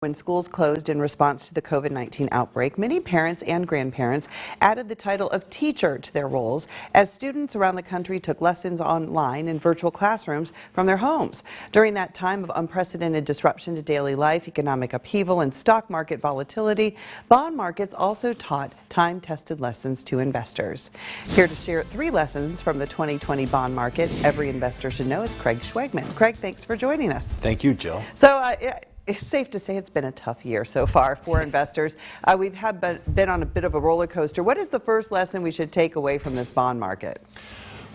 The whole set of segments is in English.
When schools closed in response to the COVID-19 outbreak, many parents and grandparents added the title of teacher to their roles as students around the country took lessons online in virtual classrooms from their homes. During that time of unprecedented disruption to daily life, economic upheaval, and stock market volatility, bond markets also taught time-tested lessons to investors. Here to share 3 lessons from the 2020 bond market every investor should know is Craig Schwegman. Craig, thanks for joining us. Thank you, Jill. It's safe to say it's been a tough year so far for investors. We've been on a bit of a roller coaster. What is the first lesson we should take away from this bond market?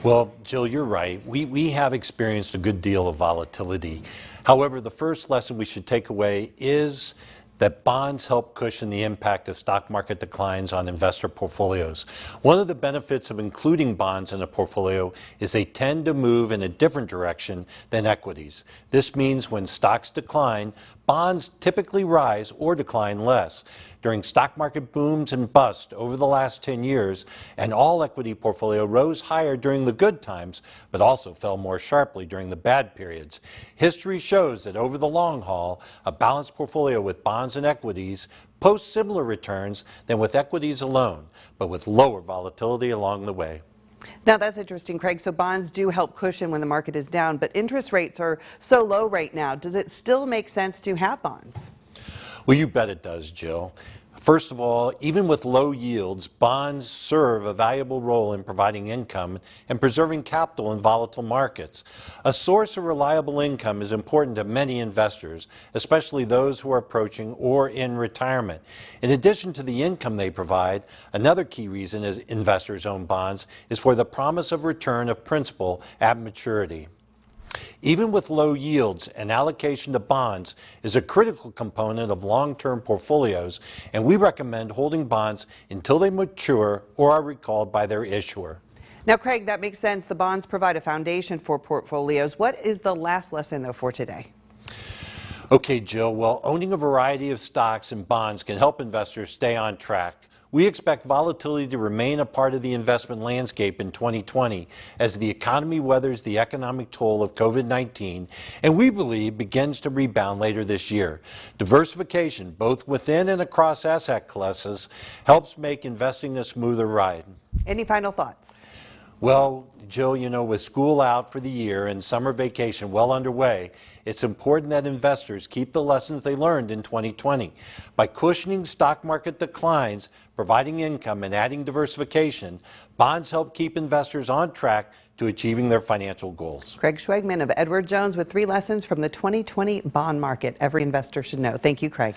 Well, Jill, you're right. We have experienced a good deal of volatility. However, the first lesson we should take away is that bonds help cushion the impact of stock market declines on investor portfolios. One of the benefits of including bonds in a portfolio is they tend to move in a different direction than equities. This means when stocks decline, bonds typically rise or decline less. During stock market booms and busts over the last 10 years, an all-equity portfolio rose higher during the good times, but also fell more sharply during the bad periods. History shows that over the long haul, a balanced portfolio with bonds and equities posts similar returns than with equities alone, but with lower volatility along the way. Now that's interesting, Craig. So bonds do help cushion when the market is down, but interest rates are so low right now. Does it still make sense to have bonds? Well, you bet it does, Jill. First of all, even with low yields, bonds serve a valuable role in providing income and preserving capital in volatile markets. A source of reliable income is important to many investors, especially those who are approaching or in retirement. In addition to the income they provide, another key reason is investors own bonds is for the promise of return of principal at maturity. Even with low yields, an allocation to bonds is a critical component of long-term portfolios, and we recommend holding bonds until they mature or are recalled by their issuer. Now, Craig, that makes sense. The bonds provide a foundation for portfolios. What is the last lesson, though, for today? Okay, Jill. Well, owning a variety of stocks and bonds can help investors stay on track. We expect volatility to remain a part of the investment landscape in 2020 as the economy weathers the economic toll of COVID-19 and we believe begins to rebound later this year. Diversification, both within and across asset classes, helps make investing a smoother ride. Any final thoughts? Well, Jill, with school out for the year and summer vacation well underway, it's important that investors keep the lessons they learned in 2020. By cushioning stock market declines, providing income, and adding diversification, bonds help keep investors on track to achieving their financial goals. Craig Schwegman of Edward Jones with 3 lessons from the 2020 bond market every investor should know. Thank you, Craig.